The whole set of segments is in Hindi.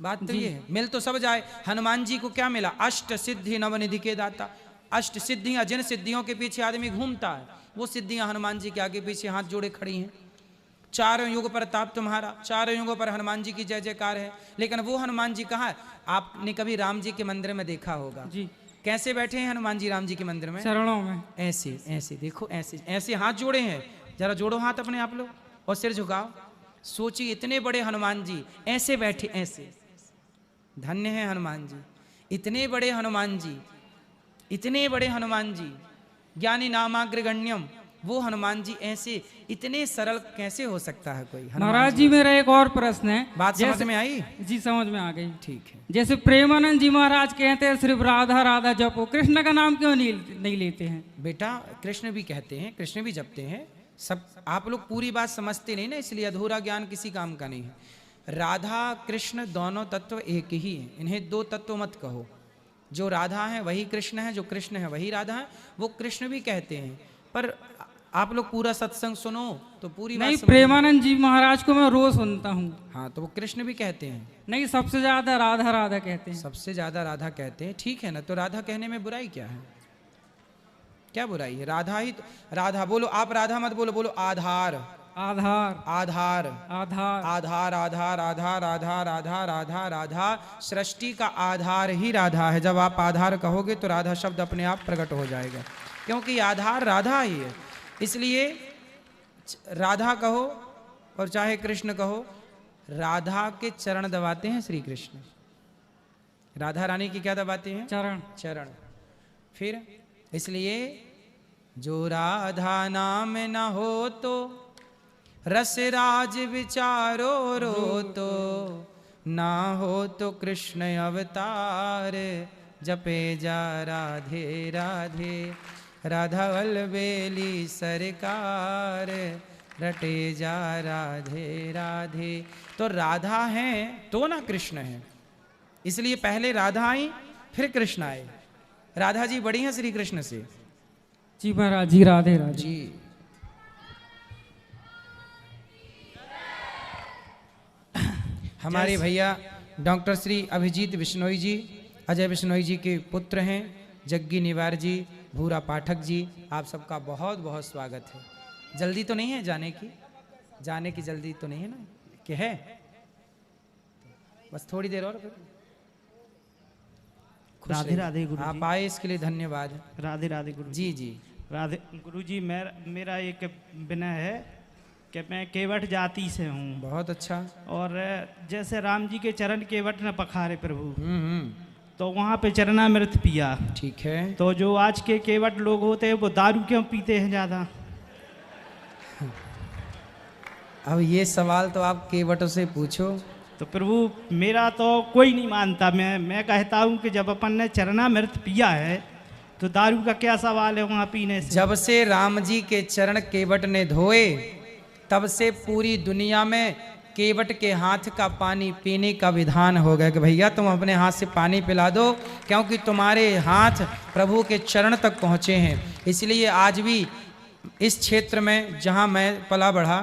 बात तो ये है, मिल तो सब जाए। हनुमान जी को क्या मिला? अष्ट सिद्धि नवनिधि के दाता। अष्ट सिद्धियां, जिन सिद्धियों के पीछे आदमी घूमता है वो सिद्धियां हनुमान जी के आगे पीछे हाथ जोड़े खड़ी हैं। चारों युग पर ताप तुम्हारा, चारों युगों पर हनुमान जी की जय जयकार है। लेकिन वो हनुमान जी कहाँ है? आपने कभी राम जी के मंदिर में देखा होगा जी। कैसे बैठे हैं हनुमान जी राम जी के मंदिर में? चरणों में ऐसे ऐसे देखो, ऐसे ऐसे हाथ जोड़े हैं। जरा जोड़ो हाथ अपने आप लोग और सिर झुकाओ। सोचिए इतने बड़े हनुमान जी ऐसे बैठे, ऐसे। धन्य है हनुमान जी, इतने बड़े हनुमान जी, इतने बड़े हनुमान जी, ज्ञानी नामाग्रगण्यम, वो हनुमान जी ऐसे इतने सरल कैसे हो सकता है कोई? महाराज जी मेरा एक और प्रश्न है। बात समझ में आई? जी समझ में आ गई। ठीक है। जैसे प्रेमानंद जी महाराज कहते हैं सिर्फ राधा राधा जपो, कृष्ण का नाम क्यों नहीं लेते हैं? बेटा कृष्ण भी कहते हैं, कृष्ण भी जपते हैं सब। आप लोग पूरी बात समझते नहीं ना, इसलिए अधूरा ज्ञान किसी काम का नहीं है। राधा कृष्ण दोनों तत्व एक ही हैं, इन्हें दो तत्व मत कहो। जो राधा है वही कृष्ण है, जो कृष्ण है वही राधा है। वो कृष्ण भी कहते हैं, पर आप लोग पूरा सत्संग सुनो तो पूरी बात नहीं। समझ। प्रेमानंद जी महाराज को मैं रोज सुनता हूँ। हाँ तो वो कृष्ण भी कहते हैं। नहीं, सबसे ज्यादा राधा राधा कहते हैं। सबसे ज्यादा राधा कहते हैं, ठीक है ना। तो राधा कहने में बुराई क्या है? क्या बुराई है? राधा ही तो, राधा बोलो आप, राधा मत बोलो, बोलो आधार। आधार आधार आधार आधार आधार आधार आधार आधार आधार राधा। सृष्टि का आधार ही राधा है। जब आप आधार कहोगे तो राधा शब्द अपने आप प्रकट हो जाएगा, क्योंकि आधार राधा ही है। इसलिए राधा कहो और चाहे कृष्ण कहो, राधा के चरण दबाते हैं श्री कृष्ण। राधा रानी की क्या दबाते हैं? चरण। चरण। फिर इसलिए जो राधा नाम न हो तो रस राज विचारो रो तो, ना हो तो कृष्ण अवतार जपे जा राधे राधे। राधा अलबेली सरकार रटे जा राधे राधे। तो राधा है तो ना कृष्ण है, इसलिए पहले राधा आई फिर कृष्ण आए। राधा जी बड़ी हैं श्री कृष्ण से। जी महाराज जी, राधे राधे जी। हमारे भैया डॉक्टर श्री अभिजीत बिश्नोई जी, अजय बिश्नोई जी के पुत्र हैं, जग्गी निवार जी, भूरा पाठक जी, आप सबका बहुत बहुत स्वागत है। जल्दी तो नहीं है जाने की? जाने की जल्दी तो नहीं है ना? क्या है? बस थोड़ी देर और फिर। राधे राधे गुरु जी। आप आए इसके लिए धन्यवाद। राधे राधे गुरु जी जी। राधे गुरु जी। मेरा एक विनय है कि मैं केवट जाति से हूँ। बहुत अच्छा। और जैसे राम जी के चरण केवट न पखारे प्रभु, तो वहाँ पे चरणामृत पिया। ठीक है। तो जो आज के केवट लोग होते हैं वो दारू क्यों पीते हैं ज्यादा? अब ये सवाल तो आप केवटों से पूछो। तो प्रभु मेरा तो कोई नहीं मानता। मैं कहता हूँ कि जब अपन ने चरणामृत पिया है तो दारू का क्या सवाल है वहाँ पीने से? जब से राम जी के चरण केवट ने धोए तब से पूरी दुनिया में केवट के हाथ का पानी पीने का विधान हो गया कि भैया तुम अपने हाथ से पानी पिला दो, क्योंकि तुम्हारे हाथ प्रभु के चरण तक पहुँचे हैं। इसलिए आज भी इस क्षेत्र में जहाँ मैं पला बढ़ा,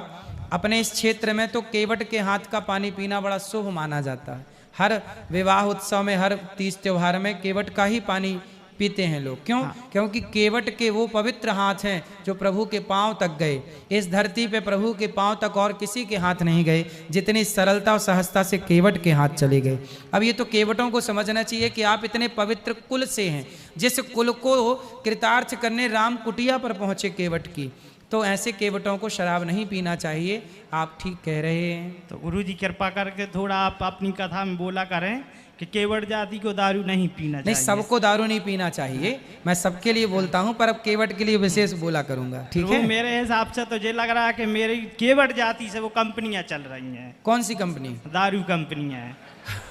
अपने इस क्षेत्र में तो केवट के हाथ का पानी पीना बड़ा शुभ माना जाता है। हर विवाह उत्सव में, हर तीज त्योहार में केवट का ही पानी पीते हैं लोग। क्यों? क्योंकि केवट के वो पवित्र हाथ हैं जो प्रभु के पांव तक गए। इस धरती पे प्रभु के पांव तक और किसी के हाथ नहीं गए, जितनी सरलता और सहजता से केवट के हाथ चले गए। अब ये तो केवटों को समझना चाहिए कि आप इतने पवित्र कुल से हैं, जिस कुल को कृतार्थ करने राम कुटिया पर पहुंचे केवट की, तो ऐसे केवटों को शराब नहीं पीना चाहिए। आप ठीक कह रहे हैं। तो गुरु जी कृपा करके थोड़ा आप अपनी कथा में बोला करें कि केवट जाति को दारू नहीं पीना चाहिए। नहीं, सबको दारू नहीं पीना चाहिए, मैं सबके लिए बोलता हूँ, पर अब केवट के लिए विशेष बोला करूंगा। ठीक है? मेरे हिसाब से तो ये लग रहा है कि मेरी केवट जाति से वो कंपनियां चल रही हैं। कौन सी कंपनी? दारू कंपनियां हैं।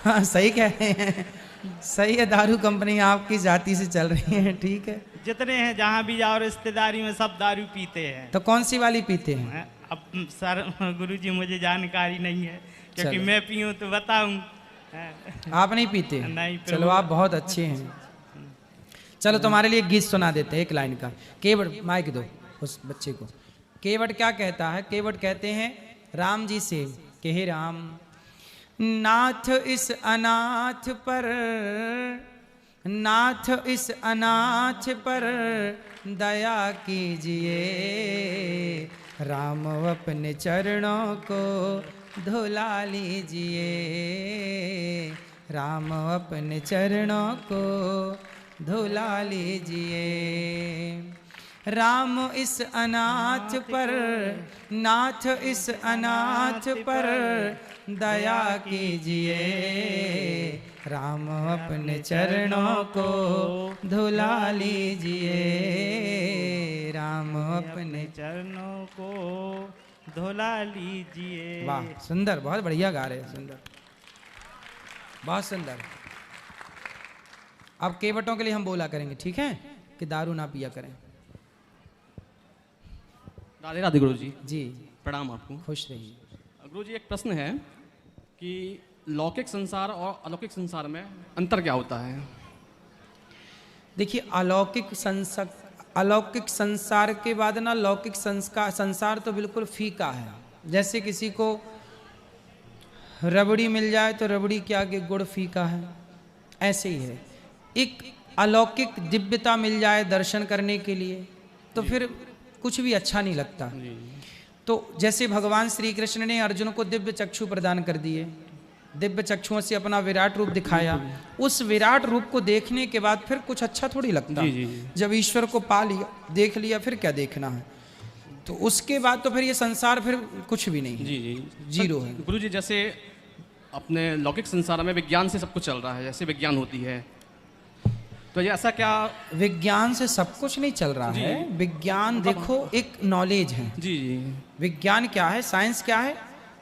हाँ सही कह रहे हैं, सही है। दारू कंपनी आपकी जाति से चल रही है। ठीक है। जितने हैं जहाँ भी जाओ रिश्तेदारी में सब दारू पीते हैं। तो कौन सी वाली पीते हैं? अब सर गुरुजी मुझे जानकारी नहीं है, क्योंकि मैं पीऊँ तो बताऊं। आप नहीं पीते? नहीं। चलो आप बहुत अच्छे हैं। चलो तुम्हारे लिए गीत सुना देते हैं एक लाइन का। केवट, माइक दो उस बच्चे को। केवट क्या कहता है? केवट कहते हैं राम जी से कि हे राम, नाथ इस अनाथ पर, नाथ इस अनाथ पर दया कीजिए, राम अपने चरणों को धुला लीजिए, राम अपने चरणों को धुला लीजिए। राम इस अनाथ पर, नाथ इस अनाथ पर दया कीजिए, राम अपने चरणों को धुला लीजिए, राम अपने चरणों को धुला लीजिए। वाह, सुंदर, बहुत बढ़िया गा रहे हैं, सुंदर, बहुत सुंदर। अब केवटों के लिए हम बोला करेंगे, ठीक है, कि दारू ना पिया करें। राधे राधे गुरु जी। जी, प्रणाम आपको। खुश रहिए। गुरु जी, एक प्रश्न है कि लौकिक संसार और अलौकिक संसार में अंतर क्या होता है? देखिए, अलौकिक संसार के बाद ना लौकिक संसार तो बिल्कुल फीका है। जैसे किसी को रबड़ी मिल जाए तो रबड़ी के आगे गुड़ फीका है, ऐसे ही है। एक अलौकिक दिव्यता मिल जाए दर्शन करने के लिए तो फिर कुछ भी अच्छा नहीं लगता। तो जैसे भगवान श्री कृष्ण ने अर्जुन को दिव्य चक्षु प्रदान कर दिए, दिव्य चक्षुओं से अपना विराट रूप दिखाया, उस विराट रूप को देखने के बाद फिर कुछ अच्छा थोड़ी लगता। जब ईश्वर को पा लिया, देख लिया, फिर क्या देखना है? तो उसके बाद तो फिर ये संसार फिर कुछ भी नहीं है, जीरो है। गुरु जी, जैसे अपने लौकिक संसार में विज्ञान से सब कुछ चल रहा है, जैसे विज्ञान होती है, तो ये ऐसा क्या? विज्ञान से सब कुछ नहीं चल रहा है। विज्ञान देखो एक नॉलेज है। जी जी। विज्ञान क्या है, साइंस क्या है?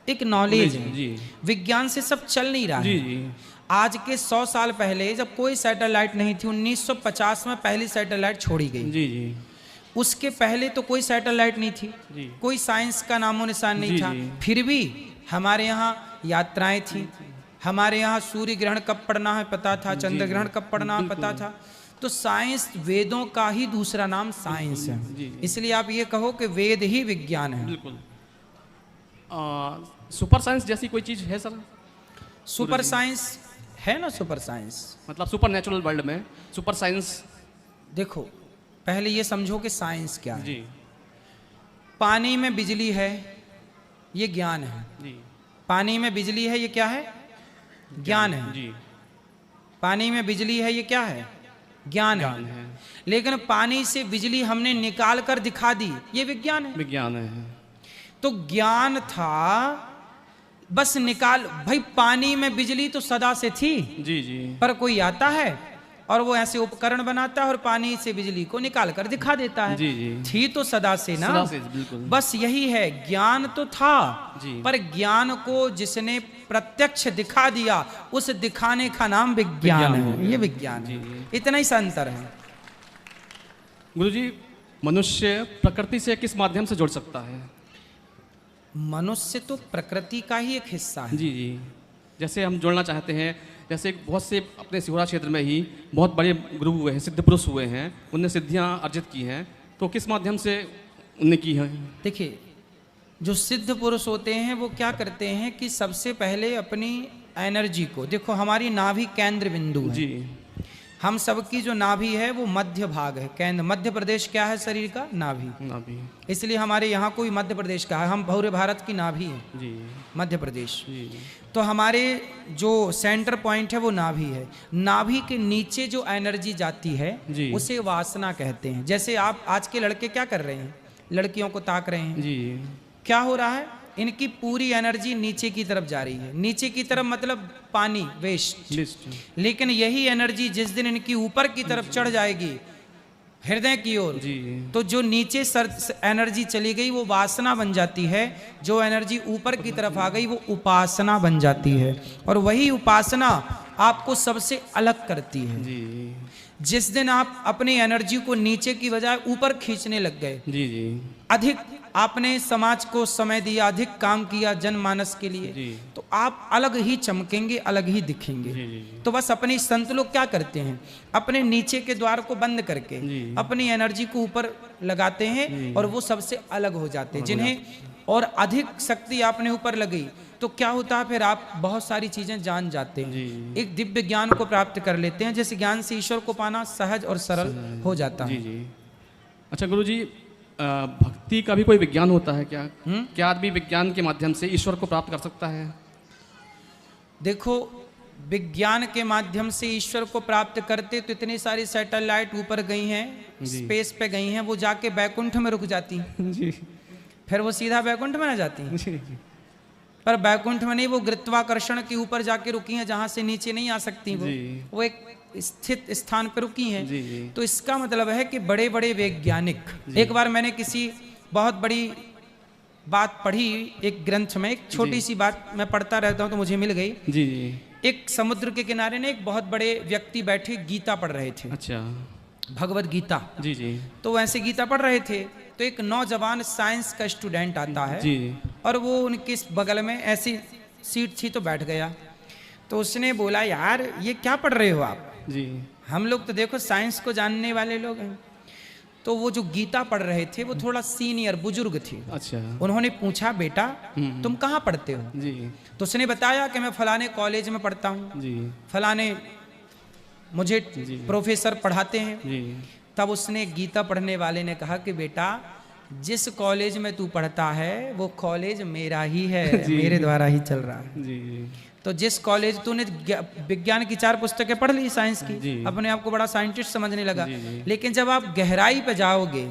एक नॉलेज है। जी। विज्ञान से सब चल नहीं रहा जी है। जी। आज के 100 साल पहले जब कोई सैटेलाइट नहीं थी, 1950 में पहली सैटेलाइट छोड़ी गई। जी जी। उसके पहले तो कोई सैटेलाइट नहीं थी, जी। कोई साइंस का नामो निशान नहीं जी, था। जी। फिर भी हमारे यहाँ यात्राएं थी, हमारे यहाँ सूर्य ग्रहण कब पड़ना है पता था, चंद्र ग्रहण कब पड़ना है पता था। तो साइंस, वेदों का ही दूसरा नाम साइंस है। इसलिए आप ये कहो कि वेद ही विज्ञान है। बिल्कुल। सुपर साइंस जैसी कोई चीज है सर? सुपर साइंस है ना, सुपर साइंस मतलब सुपर नेचुरल वर्ल्ड में सुपर साइंस। देखो, पहले ये समझो कि साइंस क्या है। जी पानी में बिजली है, ये ज्ञान है। जी। पानी में बिजली है, ये क्या है? ज्ञान है। जी। पानी में बिजली है, ये क्या है? ज्ञान है। लेकिन पानी से बिजली हमने निकाल कर दिखा दी, ये विज्ञान है। विज्ञान है। तो ज्ञान था बस निकाल, भाई पानी में बिजली तो सदा से थी। जी जी। पर कोई आता है और वो ऐसे उपकरण बनाता है और पानी से बिजली को निकाल कर दिखा देता है। जी जी। थी तो सदा से ना, सदा से, बिल्कुल। बस यही है, ज्ञान तो था जी। पर ज्ञान को जिसने प्रत्यक्ष दिखा दिया, उस दिखाने का नाम विज्ञान है। ये विज्ञान है। इतना ही सा अंतर है। गुरु जी, मनुष्य प्रकृति से किस माध्यम से जुड़ सकता है? मनुष्य तो प्रकृति का ही एक हिस्सा है। जी जी। जैसे हम जुड़ना चाहते हैं, जैसे बहुत से अपने सिहोरा क्षेत्र में ही बहुत बड़े गुरु हुए हैं, सिद्ध पुरुष हुए हैं, उनने सिद्धियां अर्जित की हैं, तो किस माध्यम से उनने की है? देखिए, जो सिद्ध पुरुष होते हैं वो क्या करते हैं कि सबसे पहले अपनी एनर्जी को, देखो हमारी नाभि केंद्र बिंदु है। जी। हम सबकी जो नाभि है वो मध्य भाग है, केंद्र। मध्य प्रदेश क्या है शरीर का? नाभि। नाभि। इसलिए हमारे यहाँ कोई मध्य प्रदेश का है, हम पूरे भारत की नाभि है, जी। मध्य प्रदेश। जी। तो हमारे जो सेंटर पॉइंट है वो नाभि है। नाभि के नीचे जो एनर्जी जाती है जी। उसे वासना कहते हैं। जैसे आप आज के लड़के क्या कर रहे हैं? लड़कियों को ताक रहे हैं। जी। क्या हो रहा है? इनकी पूरी एनर्जी नीचे की तरफ जा रही है। नीचे की तरफ मतलब पानी, वेस्ट। लेकिन यही एनर्जी जिस दिन इनकी ऊपर की तरफ चढ़ जाएगी, हृदय की ओर, तो जो नीचे एनर्जी चली गई वो वासना बन जाती है। जो एनर्जी ऊपर की तरफ आ गई वो उपासना बन जाती है। और वही उपासना आपको सबसे अलग करती है। जी। जिस दिन आप अपनी एनर्जी को नीचे की बजाय ऊपर खींचने लग गए, जी जी। अधिक आपने समाज को समय दिया, अधिक काम किया जनमानस के लिए, तो आप अलग ही चमकेंगे, अलग ही दिखेंगे। तो बस अपने संत लोग क्या करते हैं, अपने नीचे के द्वार को बंद करके अपनी एनर्जी को ऊपर लगाते हैं और वो सबसे अलग हो जाते हैं। जिन्हें और अधिक शक्ति आपने ऊपर लगी तो क्या होता है, फिर आप बहुत सारी चीजें जान जाते हैं, जी। एक दिव्य ज्ञान को प्राप्त कर लेते हैं, जिस ज्ञान से ईश्वर को पाना सहज और सरल हो जाता जी है। जी। अच्छा गुरुजी, भक्ति का भी कोई विज्ञान होता है क्या? क्या आदमी विज्ञान के माध्यम से ईश्वर को प्राप्त कर सकता है? देखो, विज्ञान के माध्यम से ईश्वर को प्राप्त करते तो इतनी सारी सैटेलाइट ऊपर गई हैं, स्पेस पे गई हैं, वो जाके बैकुंठ में रुक जाती हैं, जी फिर वो सीधा बैकुंठ में ना जाती हैं। जी जी पर बैकुंठ में नहीं, वो गुरुत्वाकर्षण के ऊपर जाके रुकी हैं, जहां से नीचे नहीं आ सकती जी। वो एक स्थित स्थान पर रुकी हैं। जी जी। तो इसका मतलब है कि बड़े बड़े वैज्ञानिक, एक बार मैंने किसी बहुत बड़ी बात पढ़ी एक ग्रंथ में, एक छोटी सी बात मैं पढ़ता रहता हूँ तो मुझे मिल गई। जी जी। एक समुद्र के किनारे ने एक बहुत बड़े व्यक्ति बैठे गीता पढ़ रहे थे, अच्छा। भगवत गीता। जी जी तो वैसे गीता पढ़ रहे थे तो एक नौजवान साइंस का स्टूडेंट आता है जी और वो उनके बगल में ऐसी सीट थी तो बैठ गया। तो उसने बोला, यार ये क्या पढ़ रहे हो आप? जी। हम लोग तो देखो साइंस को जानने वाले लोग हैं। तो वो जो गीता पढ़ रहे थे वो थोड़ा सीनियर बुजुर्ग थे। अच्छा। उन्होंने पूछा, बेटा तुम कहाँ पढ़ते हो? जी तो उसने बताया कि मैं फलाने कॉलेज में पढ़ता हूँ, जी फलाने मुझे प्रोफेसर पढ़ाते हैं। जी तब उसने गीता पढ़ने वाले ने कहा कि बेटा जिस कॉलेज में तू पढ़ता है वो कॉलेज मेरा ही है, मेरे द्वारा ही चल रहा है। जी। तो जिस कॉलेज तूने विज्ञान की 4 पुस्तकें पढ़ ली साइंस जी। की, अपने आप को बड़ा साइंटिस्ट समझने लगा, जी, जी। लेकिन जब आप गहराई पे जाओगे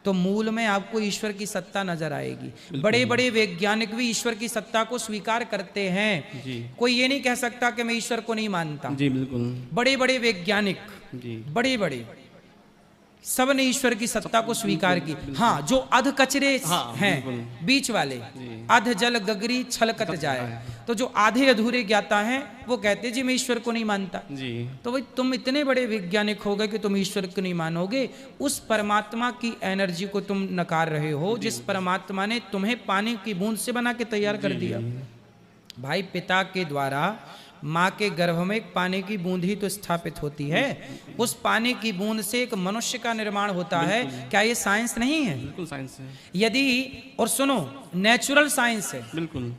तो मूल में आपको ईश्वर की सत्ता नजर आएगी। बड़े बड़े वैज्ञानिक भी ईश्वर की सत्ता को स्वीकार करते हैं। जी। कोई ये नहीं कह सकता कि मैं ईश्वर को नहीं मानता। जी बिल्कुल। बड़े बड़े वैज्ञानिक, जी बड़े बड़े सब ने ईश्वर की सत्ता को स्वीकार की। हाँ, जो अध कचरे हैं, बीच वाले, अध जल गगरी छलकत जाए, तो जो आधे अधूरे ज्ञाता हैं वो कहते जी मैं ईश्वर को नहीं मानता। जी। तो भाई तुम इतने बड़े वैज्ञानिक हो गए कि तुम ईश्वर को नहीं मानोगे, उस परमात्मा की एनर्जी को तुम नकार रहे हो जिस परमात्मा ने तुम्हें पानी की बूंद से बना के तैयार कर दिया। भाई पिता के द्वारा माँ के गर्भ में एक पानी की बूंद ही तो स्थापित होती है, उस पानी की बूंद से एक मनुष्य का निर्माण होता है। क्या ये साइंस नहीं है? बिल्कुल साइंस है। यदि, और सुनो, नेचुरल साइंस है। बिल्कुल।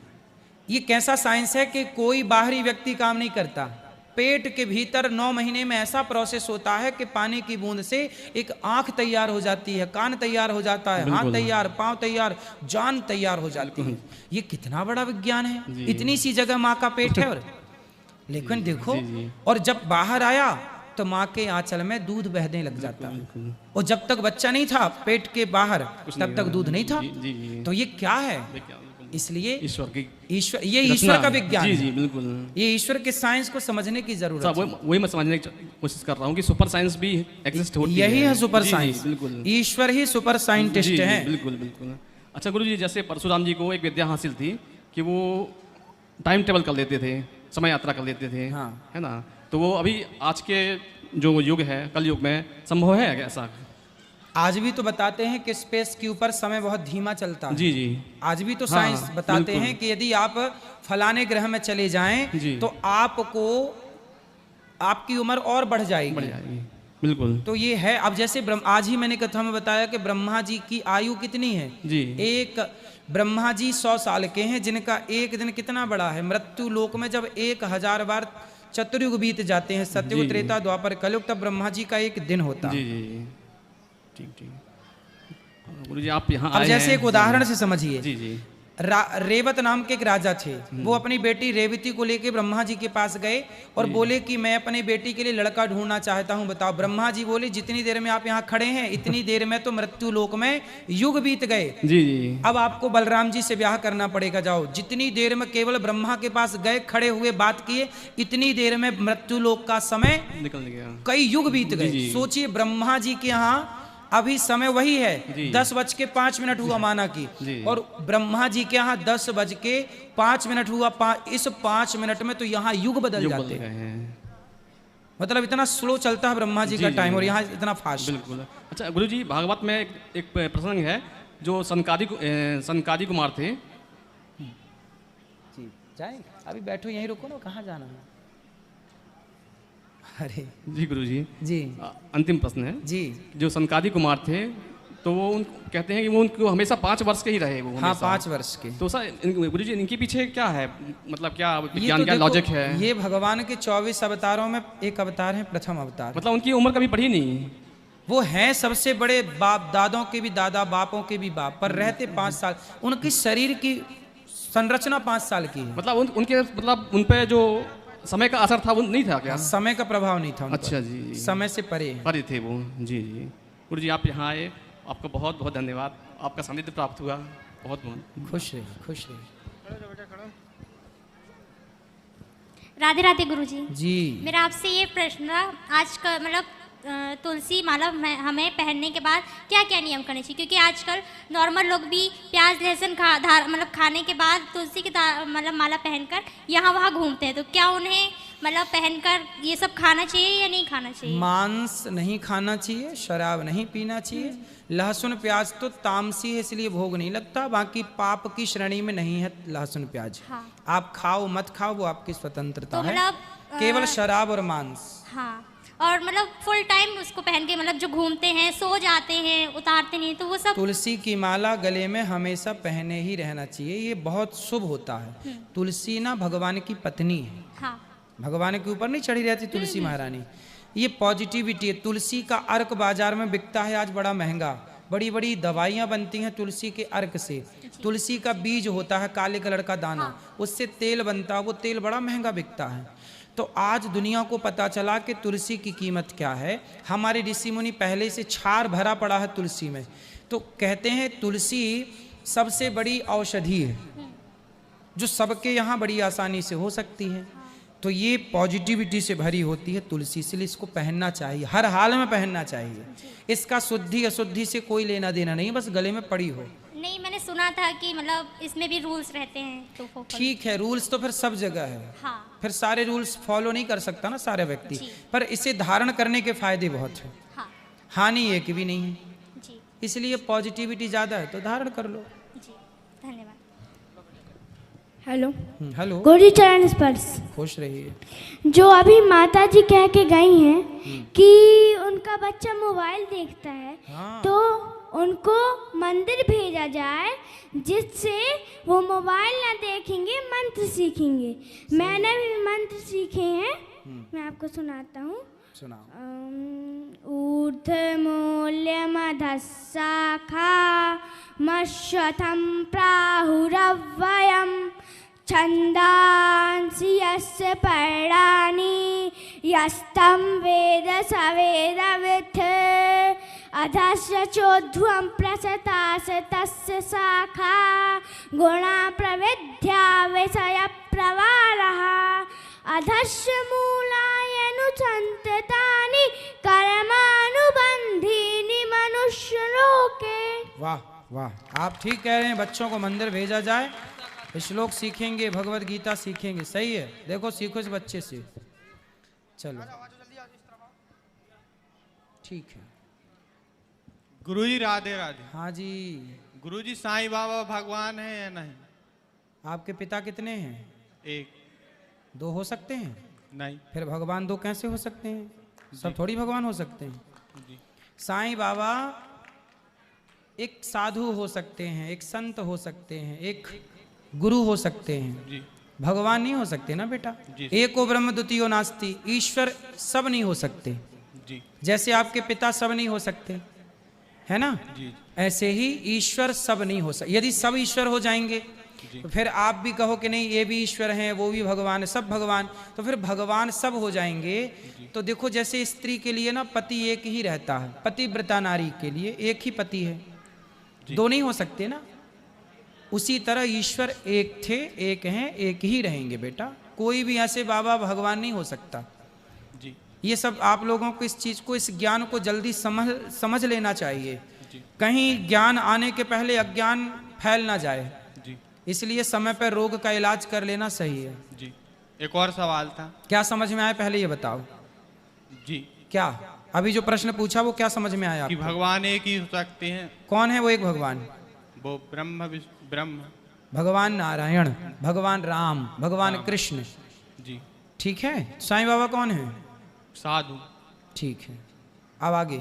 ये कैसा साइंस है कि कोई बाहरी व्यक्ति काम नहीं करता। पेट के भीतर 9 महीने में ऐसा प्रोसेस होता है कि पानी की बूंद से एक आंख तैयार हो जाती है, कान तैयार हो जाता है, हाथ तैयार, पांव तैयार, जान तैयार हो जाती है। ये कितना बड़ा विज्ञान है। इतनी सी जगह माँ का पेट है। और लेकिन देखो, और जब बाहर आया तो माँ के आंचल में दूध बहने लग जाता है, और जब तक बच्चा नहीं था पेट के बाहर तब तक दूध नहीं था। तो ये क्या है? इसलिए ईश्वर, ये ईश्वर का विज्ञान जी है। जी बिल्कुल। ये ईश्वर के साइंस को समझने की जरूरत है। वही मैं समझने की कोशिश कर रहा हूँ कि सुपर साइंस भी एग्जिस्ट होती है। यही है सुपर जी, साइंस। बिल्कुल। ईश्वर ही सुपर साइंटिस्ट जी, है। बिल्कुल बिल्कुल। अच्छा गुरु जी, जैसे परशुराम जी को एक विद्या हासिल थी कि वो टाइम टेबल कर लेते थे, समय यात्रा कर लेते थे। हाँ। है ना? तो वो अभी आज के जो युग है, कल युग में संभव है क्या ऐसा? आज भी तो बताते हैं कि स्पेस के ऊपर समय बहुत धीमा चलता है। जी जी। आज भी तो हाँ, साइंस बताते बिल्कुल। हैं कि यदि आप फलाने ग्रह में चले जाएं जी। तो आपको, आपकी उम्र और बढ़ जाएगी। बढ़ जाएगी। बिल्कुल। तो ये है। अब जैसे आज ही मैंने कथा में बताया कि ब्रह्मा जी की आयु कितनी है। जी। एक ब्रह्मा जी 100 साल के हैं, जिनका एक दिन कितना बड़ा है। मृत्यु लोक में जब 1000 बार चतुर्युग बीत जाते हैं, सत्ययुग, त्रेता, द्वापर, कलयुग, तब ब्रह्मा जी का एक दिन होता है। जी जी। ठीक ठीक। गुरु जी आप यहाँ अब आए जैसे हैं। एक उदाहरण से समझिए। जी जी। रेवत नाम के एक राजा थे। वो अपनी बेटी रेवती को लेके ब्रह्मा जी के पास गए और बोले कि मैं अपनी बेटी के लिए लड़का ढूंढना चाहता हूं, बताओ। ब्रह्मा जी बोले जितनी देर में आप यहाँ खड़े हैं इतनी देर में तो मृत्यु लोक में युग बीत गए। जी जी। अब आपको बलराम जी से ब्याह करना पड़ेगा, जाओ। जितनी देर में केवल ब्रह्मा के पास गए, खड़े हुए, बात किए, इतनी देर में मृत्यु लोक का समय निकल गया। कई युग बीत गए। सोचिए, ब्रह्मा जी के यहाँ अभी समय वही है, 10:05 हुआ माना की, और ब्रह्मा जी के यहाँ 10:05 हुआ। इस 5 मिनट में तो यहाँ युग बदल जाते हैं। मतलब इतना स्लो चलता है ब्रह्मा जी का टाइम, और यहाँ इतना फास्ट। बिल्कुल। अच्छा गुरु जी, भागवत में एक प्रसंग है जो सनकादि कुमार थे। जी जाए, अभी बैठो यहीं, रुको ना, कहाँ जाना है? अरे जी गुरु जी। जी अंतिम प्रश्न है जी। जो सनकादि कुमार थे तो वो कहते हैं कि वो उनको हमेशा 5 वर्ष के ही रहे वो हाँ, हमेशा। 5 वर्ष के। तो सर गुरु जी इनके पीछे क्या है, मतलब क्या ये विज्ञान तो क्या देखो, लॉजिक है? ये भगवान के 24 अवतारों में एक अवतार है, प्रथम अवतार। मतलब उनकी उम्र कभी बढ़ी नहीं? वो हैं सबसे बड़े बाप, दादों के भी दादा, बापों के भी बाप, पर रहते 5 साल। उनकी शरीर की संरचना 5 साल की है। मतलब उनके मतलब उन पे जो समय का असर था वो नहीं था क्या? समय का प्रभाव नहीं था उन पर। अच्छा जी, समय से परे है। परे थे वो। जी जी गुरु जी, आप यहाँ आए, आपका बहुत बहुत धन्यवाद, आपका सानिध्य प्राप्त हुआ, बहुत बहुत। खुश रहे, खुश रहे। राधे राधे गुरुजी। जी। मेरा आपसे ये प्रश्न था, आज का मतलब तुलसी माला हमें पहनने के बाद क्या क्या नियम करने चाहिए? क्योंकि आजकल नॉर्मल लोग भी प्याज लहसुन मतलब खाने के बाद तुलसी की मतलब माला पहनकर यहाँ वहाँ घूमते हैं, तो क्या उन्हें मतलब पहनकर ये सब खाना चाहिए या नहीं खाना चाहिए? मांस नहीं खाना चाहिए, शराब नहीं पीना चाहिए, लहसुन प्याज तो तामसी है इसलिए भोग नहीं लगता, बाकी पाप की श्रेणी में नहीं है लहसुन प्याज। हाँ। आप खाओ मत खाओ वो आपकी स्वतंत्रता तो है, मतलब केवल शराब और मांस। हाँ, और मतलब फुल टाइम उसको पहन के मतलब जो घूमते हैं, सो जाते हैं, उतारते नहीं, तो वो सब। तुलसी की माला गले में हमेशा पहने ही रहना चाहिए, ये बहुत शुभ होता है। तुलसी ना भगवान की पत्नी है, हाँ। भगवान के ऊपर नहीं चढ़ी रहती तुलसी महारानी। ये पॉजिटिविटी है। तुलसी का अर्क बाजार में बिकता है आज बड़ा महंगा, बड़ी बड़ी दवाइयाँ बनती हैं तुलसी के अर्क से। तुलसी का बीज होता है काले कलर का दाना, उससे तेल बनता है, वो तेल बड़ा महंगा बिकता है। तो आज दुनिया को पता चला कि तुलसी की कीमत क्या है। हमारे ऋषि मुनि पहले से क्षार भरा पड़ा है तुलसी में, तो कहते हैं तुलसी सबसे बड़ी औषधि है जो सबके यहाँ बड़ी आसानी से हो सकती है। तो ये पॉजिटिविटी से भरी होती है तुलसी, इसलिए इसको पहनना चाहिए, हर हाल में पहनना चाहिए। इसका शुद्धि अशुद्धि से कोई लेना देना नहीं, बस गले में पड़ी हो। नहीं, मैंने सुना था कि मतलब इसमें भी रूल्स रहते हैं, तो वो ठीक है, रूल्स तो फिर सब जगह है। हाँ। फिर सारे रूल्स फॉलो नहीं कर सकता ना सारे व्यक्ति, जी। पर इसे धारण करने के फायदे बहुत हैं, हाँ हानि एक भी नहीं है। जी। इसलिए पॉजिटिविटी ज़्यादा है तो धारण कर लो। जी, धन्यवाद। हेलो हेलो, गुरु चरण स्पर्श। खुश रहिए। जो अभी माता जी कह के गई हैं कि उनका बच्चा मोबाइल देखता है, हाँ। तो उनको मंदिर भेजा जाए जिससे वो मोबाइल ना देखेंगे, मंत्र सीखेंगे। मैंने भी मंत्र सीखे हैं, मैं आपको सुनाता हूँ। सुनाओ। ऊर्ध्वमूल्यमधस्साखा मश्वथं प्राहुरव्ययं छन्दांसि यस्य पर्णानि यस्तं वेद स वेदवित् अधस्य चोध्वं प्रसतास तस्य शाखा गुणा प्रविद्या विषयप्रवालः अधस्य मूलायनुसन्ततानि कर्मानुबन्धीनि मनुष्यलोके। वाह वाह, आप ठीक कह रहे हैं, बच्चों को मंदिर भेजा जाए, श्लोक सीखेंगे, भगवत गीता सीखेंगे। सही है, देखो सीखो इस बच्चे से। चलो ठीक है। गुरुजी राधे राधे। हाँ जी। गुरुजी साईं बाबा भगवान है या नहीं? आपके पिता कितने हैं? एक। 2 हो सकते हैं? नहीं। फिर भगवान 2 कैसे हो सकते हैं? सब थोड़ी भगवान हो सकते हैं। साईं बाबा एक साधु हो सकते हैं, एक संत हो सकते हैं, एक गुरु हो सकते हैं, जी। भगवान नहीं हो सकते ना बेटा। जी। एको ब्रह्म द्वितीयो नास्ति, ईश्वर सब नहीं हो सकते। जी। जैसे आपके पिता सब नहीं हो सकते, है ना? जी। ऐसे ही ईश्वर सब नहीं हो सकते। यदि सब ईश्वर हो जाएंगे तो फिर आप भी कहो कि नहीं ये भी ईश्वर हैं, वो भी भगवान है, सब भगवान, तो फिर भगवान सब हो जाएंगे। तो देखो जैसे स्त्री के लिए ना पति एक ही रहता है, पतिव्रता नारी के लिए एक ही पति है, 2 नहीं हो सकते ना। उसी तरह ईश्वर एक थे, एक हैं, एक ही रहेंगे बेटा। कोई भी ऐसे बाबा भगवान नहीं हो सकता। जी। ये सब आप लोगों को इस चीज़ को, इस ज्ञान को जल्दी समझ लेना चाहिए, कहीं ज्ञान आने के पहले अज्ञान फैल ना जाए। जी। इसलिए समय पर रोग का इलाज कर लेना सही है। जी। एक और सवाल था। क्या समझ में आया पहले ये बताओ। जी। क्या अभी जो प्रश्न पूछा वो क्या समझ में आया कि आपको? भगवान एक ही हो सकते हैं। कौन है वो एक भगवान? वो ब्रह्म। भगवान नारायण, भगवान राम, भगवान कृष्ण। जी। ठीक है। साईं बाबा कौन है? साधु। ठीक है। अब आगे।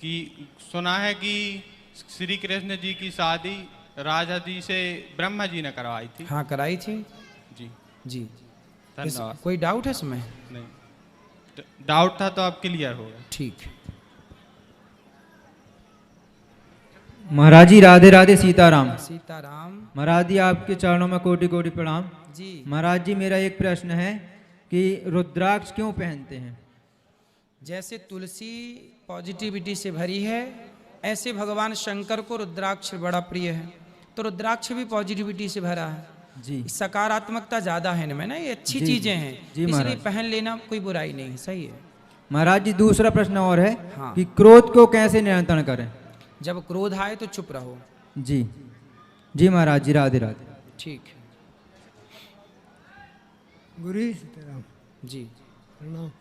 कि सुना है कि श्री कृष्ण जी की शादी राधा जी से ब्रह्मा जी ने करवाई थी। हाँ कराई थी जी जी। धन्यवाद। कोई डाउट है इसमें? नहीं, डाउट था तो अब क्लियर हो गया। ठीक है। महाराज जी राधे राधे सीताराम। सीताराम महाराज जी आपके चरणों में कोटि कोटि प्रणाम। जी। महाराज जी मेरा एक प्रश्न है कि रुद्राक्ष क्यों पहनते हैं? जैसे तुलसी पॉजिटिविटी से भरी है, ऐसे भगवान शंकर को रुद्राक्ष बड़ा प्रिय है, तो रुद्राक्ष भी पॉजिटिविटी से भरा है। जी सकारात्मकता ज्यादा है इनमें ना, ये अच्छी जी, चीजें हैं, जी इसलिए महाराज। पहन लेना कोई बुराई नहीं है, सही है। महाराज जी दूसरा प्रश्न और है हाँ। कि क्रोध को कैसे नियंत्रण करें? जब क्रोध आए तो चुप रहो। जी जी महाराज जी राधे राधे। ठीक है गुरु जी सीताराम जी। प्रणाम।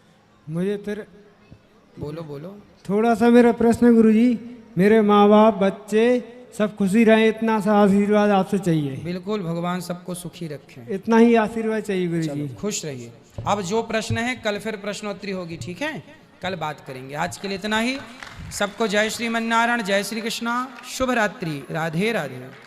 मुझे फिर बोलो बोलो। थोड़ा सा मेरा प्रश्न है गुरु जी, मेरे माँ बाप बच्चे सब खुशी रहें, इतना सा आशीर्वाद आपसे चाहिए। बिल्कुल, भगवान सबको सुखी रखें। इतना ही आशीर्वाद चाहिए गुरु चलो, जी। खुश रहिए। अब जो प्रश्न है कल फिर प्रश्नोत्तरी होगी, ठीक है? कल बात करेंगे। आज के लिए इतना ही। सबको जय श्रीमन्नारायण, जय श्री कृष्णा, शुभ रात्रि, राधे राधे।